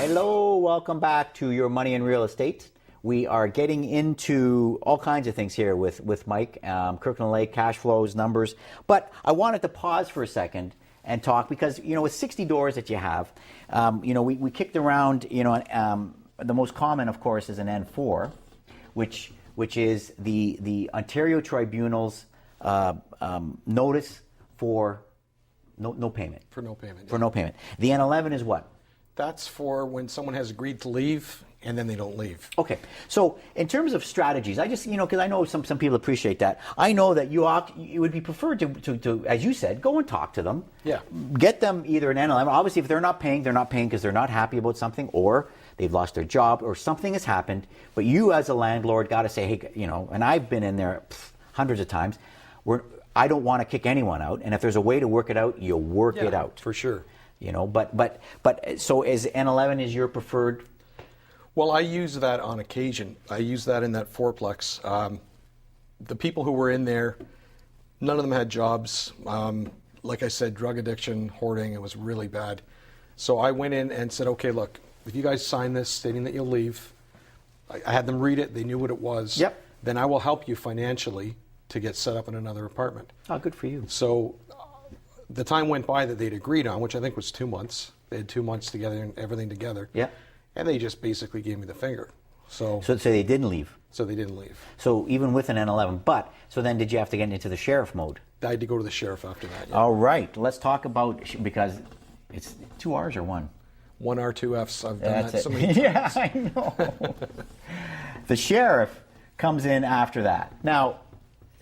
Hello, welcome back to Your Money in Real Estate. We are getting into all kinds of things here with Mike, Kirkland Lake, cash flows, numbers. But I wanted to pause for a second and talk because, with 60 doors that you have, we kicked around, the most common, of course, is an N4, which is the Ontario Tribunal's notice for no payment. For no payment. For no payment. The N11 is what? That's for when someone has agreed to leave and then they don't leave. Okay. So in terms of strategies, I just, because I know some people appreciate that. I know that you would be preferred to, as you said, go and talk to them. Yeah. Get them either an N11. Obviously, if they're not paying because they're not happy about something, or they've lost their job, or something has happened. But you as a landlord got to say, hey, and I've been in there hundreds of times, I don't want to kick anyone out. And if there's a way to work it out, you work it out. For sure. But so is N11 is your preferred? Well, I use that on occasion. I use that in that fourplex. The people who were in there, none of them had jobs. Like I said, drug addiction, hoarding, it was really bad. So I went in and said, okay, look, if you guys sign this stating that you'll leave, I had them read it, they knew what it was. Yep. Then I will help you financially to get set up in another apartment. Oh, good for you. So the time went by that they'd agreed on, which I think was 2 months. They had 2 months together and everything together. Yeah. And they just basically gave me the finger. So they didn't leave. So they didn't leave. So even with an N11, so then did you have to get into the sheriff mode? I had to go to the sheriff after that. Yeah. All right, let's talk about, because it's 2 R's or 1? 1 R, 2 F's. I've done That's that it. so many times. Yeah, I know. The sheriff comes in after that. Now,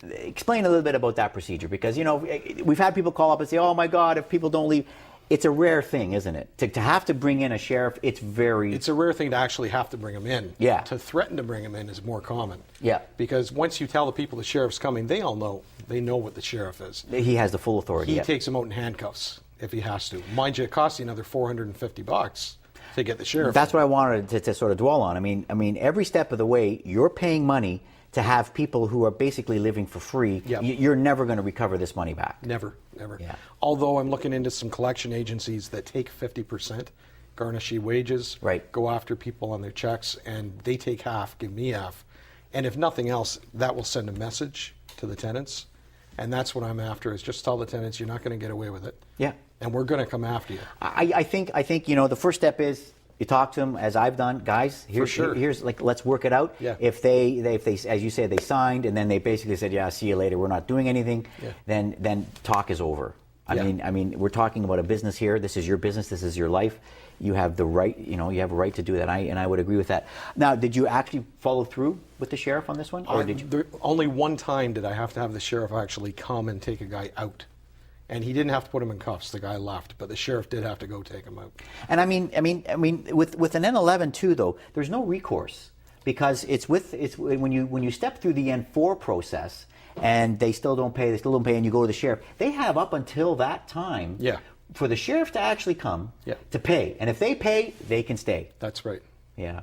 explain a little bit about that procedure, because we've had people call up and say, oh my God, if people don't leave. It's a rare thing, isn't it? To have to bring in a sheriff, it's a rare thing to actually have to bring him in. Yeah. To threaten to bring him in is more common. Yeah. Because once you tell the people the sheriff's coming, they all know. They know what the sheriff is. He has the full authority. He takes them out in handcuffs if he has to. Mind you, it costs you another $450 to get the sheriff. That's what I wanted to sort of dwell on. I mean, every step of the way, you're paying money to have people who are basically living for free. Yep. You're never going to recover this money back. Never. Yeah. Although I'm looking into some collection agencies that take 50%, garnish your wages, right, go after people on their checks, and they take half, give me half. And if nothing else, that will send a message to the tenants. And that's what I'm after, is just tell the tenants you're not going to get away with it. Yeah. And we're going to come after you. I think the first step is you talk to them, as I've done, guys. Here's let's work it out. Yeah. If they, as you said, they signed and then they basically said, yeah, see you later, we're not doing anything. Yeah. Then talk is over. I mean, we're talking about a business here. This is your business. This is your life. You have the right, you have a right to do that. And I would agree with that. Now, did you actually follow through with the sheriff on this one, or did you? Only one time did I have to have the sheriff actually come and take a guy out. And he didn't have to put him in cuffs. The guy left, but the sheriff did have to go take him out. And I mean, with an N11 too, though, there's no recourse, because it's when you step through the N4 process and they still don't pay, and you go to the sheriff. They have up until that time, for the sheriff to actually come, to pay. And if they pay, they can stay. That's right. Yeah.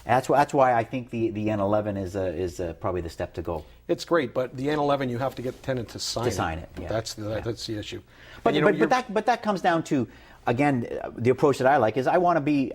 That's why I think the N11 is probably the step to go. It's great, but the N11 you have to get the tenant to sign it. To sign it, yeah. That's the issue. But that comes down to, again, the approach that I like is I want to be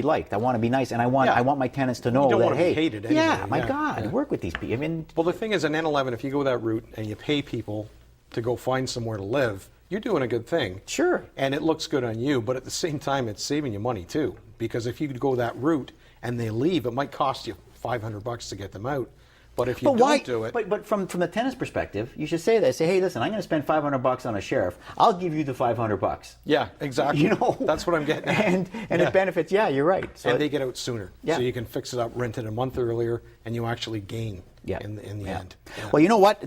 liked. I want to be nice, and I want my tenants to know you don't that, want to hey, be hated anyway. Yeah, my God, work with these people. I mean, well, the thing is, an N11, if you go that route and you pay people to go find somewhere to live, you're doing a good thing. Sure. And it looks good on you, but at the same time, it's saving you money too. Because if you go that route and they leave, it might cost you $500 to get them out. But if you don't do it, but from the tenant's perspective, you should say that. Say, hey, listen, I'm going to spend $500 on a sheriff. I'll give you the $500. Yeah, exactly. That's what I'm getting at. And it benefits. Yeah, you're right. So and they get out sooner. Yeah. So you can fix it up, rent it a month earlier, and you actually gain. In the end. Yeah. Well, you know what?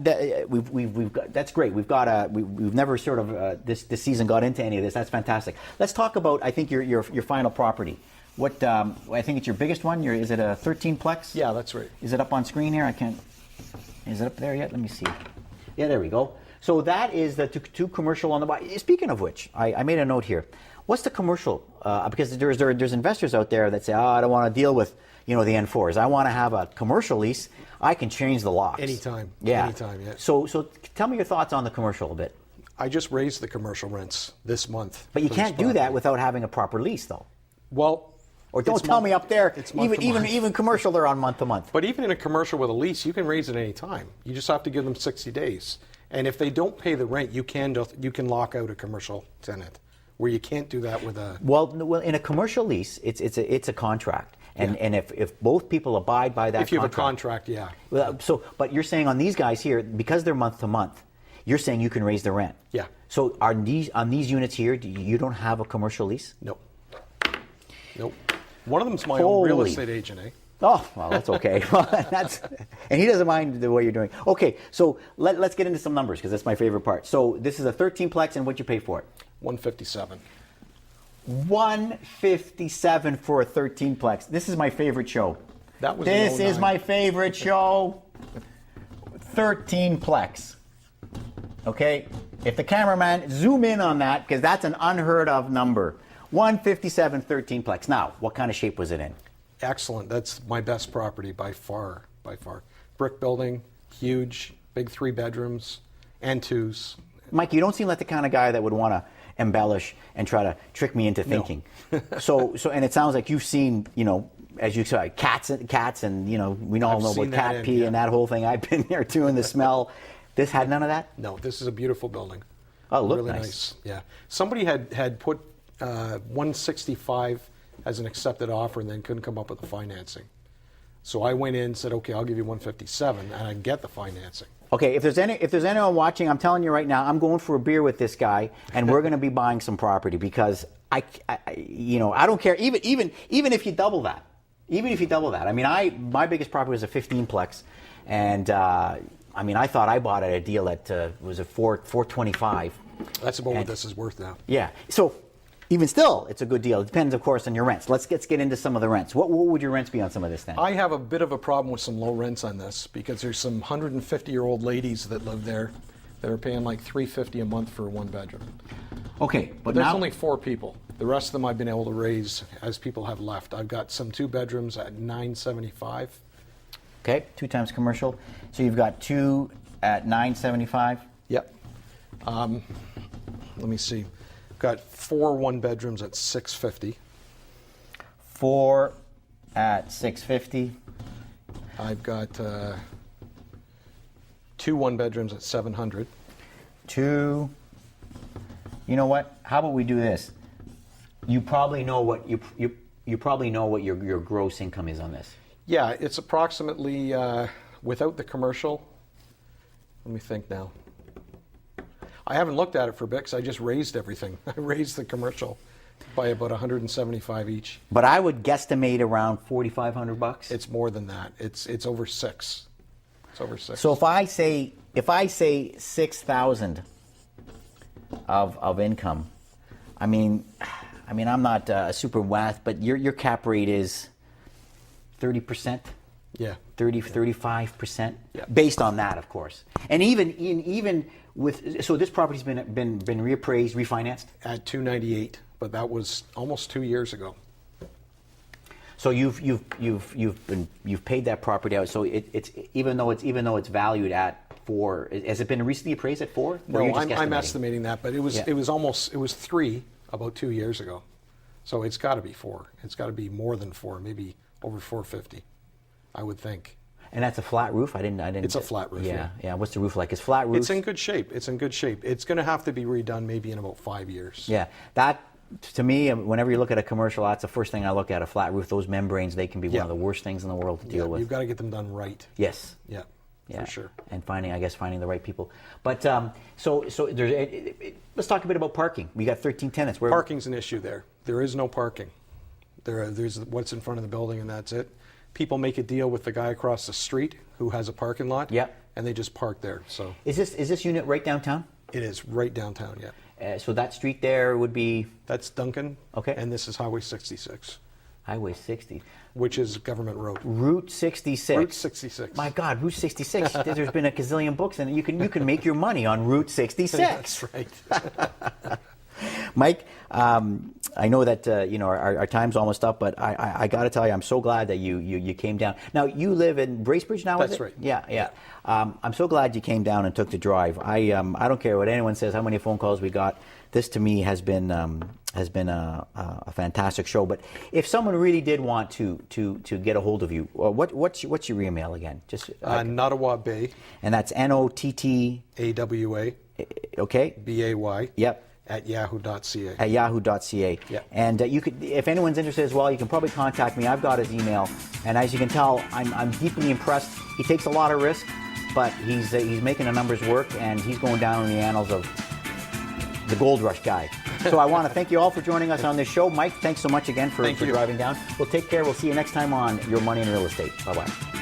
We've got, that's great. We've never sort of this season got into any of this. That's fantastic. Let's talk about, I think, your final property. What I think it's your biggest one. Is it a 13-plex? Yeah, that's right. Is it up on screen here? I can't. Is it up there yet? Let me see. Yeah, there we go. So that is the two commercial on the bottom. Speaking of which, I made a note here. What's the commercial? Because there's investors out there that say, I don't want to deal with the N4s. I want to have a commercial lease. I can change the locks anytime. Yeah. Anytime. Yeah. So tell me your thoughts on the commercial a bit. I just raised the commercial rents this month. But you can't do that without having a proper lease, though. Well, Or don't It's tell month- me up there, it's month to month. even commercial, they're on month to month. But even in a commercial with a lease, you can raise it any time. You just have to give them 60 days. And if they don't pay the rent, you can lock out a commercial tenant, where you can't do that with a. Well, in a commercial lease, it's a contract, and if both people abide by that, If you have contract, a contract, yeah. Well, but you're saying on these guys here, because they're month to month, you're saying you can raise the rent. Yeah. So on these units here, you don't have a commercial lease? Nope. Nope. One of them's my own real Holy. estate agent, eh? Oh, well, that's okay. And he doesn't mind the way you're doing. Okay, so let's get into some numbers because that's my favorite part. So this is a 13-plex, and what'd you pay for it? 157. 157 for a 13-plex. This is my favorite show. That was This in is 09. my favorite show. 13-plex. Okay? If the cameraman zoom in on that, because that's an unheard of number. 157 13-plex. Now, what kind of shape was it in? Excellent. That's my best property by far. By far. Brick building, huge, big 3 bedrooms and 2s. Mike, you don't seem like the kind of guy that would want to embellish and try to trick me into thinking. So, and it sounds like you've seen, as you said, cats, and we all I've know seen about that cat pee yeah. and that whole thing. I've been there too, and the smell. This had none of that. No, this is a beautiful building. Oh, look really nice. Yeah. Somebody had put 165 as an accepted offer and then couldn't come up with the financing. So I went in and said, okay, I'll give you 157 and I get the financing. Okay, if there's anyone watching, I'm telling you right now, I'm going for a beer with this guy, and we're going to be buying some property because I don't care. Even if you double that, I mean, my biggest property was a 15-plex, and I thought I bought at a deal at was it 425. That's about what this is worth now. Yeah. So even still, it's a good deal. It depends, of course, on your rents. Let's get into some of the rents. What would your rents be on some of this then? I have a bit of a problem with some low rents on this because there's some 150-year-old ladies that live there that are paying like $350 a month for a 1-bedroom. Okay, But there's only 4 people. The rest of them I've been able to raise as people have left. I've got some 2-bedrooms at $975. Okay, 2 times commercial. So you've got 2 at $975. Yep. Let me see. Got 4 1-bedrooms at $650. 4 at $650. I've got 2 1-bedrooms at $700. 2. You know what? How about we do this? You probably know what you probably know what your gross income is on this. Yeah, it's approximately without the commercial. Let me think now. I haven't looked at it for a bit because I just raised everything. I raised the commercial by about 175 each. But I would guesstimate around $4,500. It's more than that. It's over 6. It's over 6. So if I say 6,000 of income, I mean I'm not a super math, but your cap rate is 30%. Yeah. 35%, Yeah. based on that, of course. And even with, so this property's been reappraised, refinanced. At 298, but that was almost 2 years ago. So you've paid that property out. So it's even though it's valued at 4, has it been recently appraised at 4? Or No, you're just I'm guesstimating? estimating that, but it was Yeah. it was 3 about 2 years ago. So it's got to be 4. It's got to be more than 4, maybe over 450, I would think. And that's a flat roof. I didn't. It's a flat roof, Yeah, yeah. What's the roof like? It's flat roof. It's in good shape. It's in good shape. It's going to have to be redone maybe in about 5 years. Yeah, that to me, whenever you look at a commercial, that's the first thing I look at. A flat roof. Those membranes, they can be one Yeah. of the worst things in the world to Yeah, deal with. you've got to get them done right. Yes. Yeah, Yeah, for sure. And finding the right people. But so there's. Let's talk a bit about parking. We got 13 tenants. Parking's an issue there. There is no parking. There's what's in front of the building, and that's it. People make a deal with the guy across the street who has a parking lot. Yep. And they just park there. So Is this unit right downtown? it is right downtown. Yeah. So that street there would be That's Duncan. Okay. And this is Highway 66, Highway 60, which is Government Road. Route 66. Route 66. My God, Route 66. There's been a gazillion books, and you can make your money on Route 66. That's right. Mike, I know that our time's almost up, but I got to tell you, I'm so glad that you came down. Now you live in Bracebridge now. That's is it? right. Yeah. I'm so glad you came down and took the drive. I don't care what anyone says, how many phone calls we got. This to me has been a fantastic show. But if someone really did want to get a hold of you, what's your email again? Just Nottawa Bay. And that's NOTT. AWA. Okay. BAY. Yep. At yahoo.ca. At yahoo.ca. Yep. And you could, if anyone's interested as well, you can probably contact me. I've got his email, and as you can tell, I'm deeply impressed. He takes a lot of risk, but he's making the numbers work, and he's going down in the annals of the gold rush guy. So I want to thank you all for joining us on this show. Mike, thanks so much again for driving down. Well, take care. We'll see you next time on Your Money in Real Estate. Bye-bye.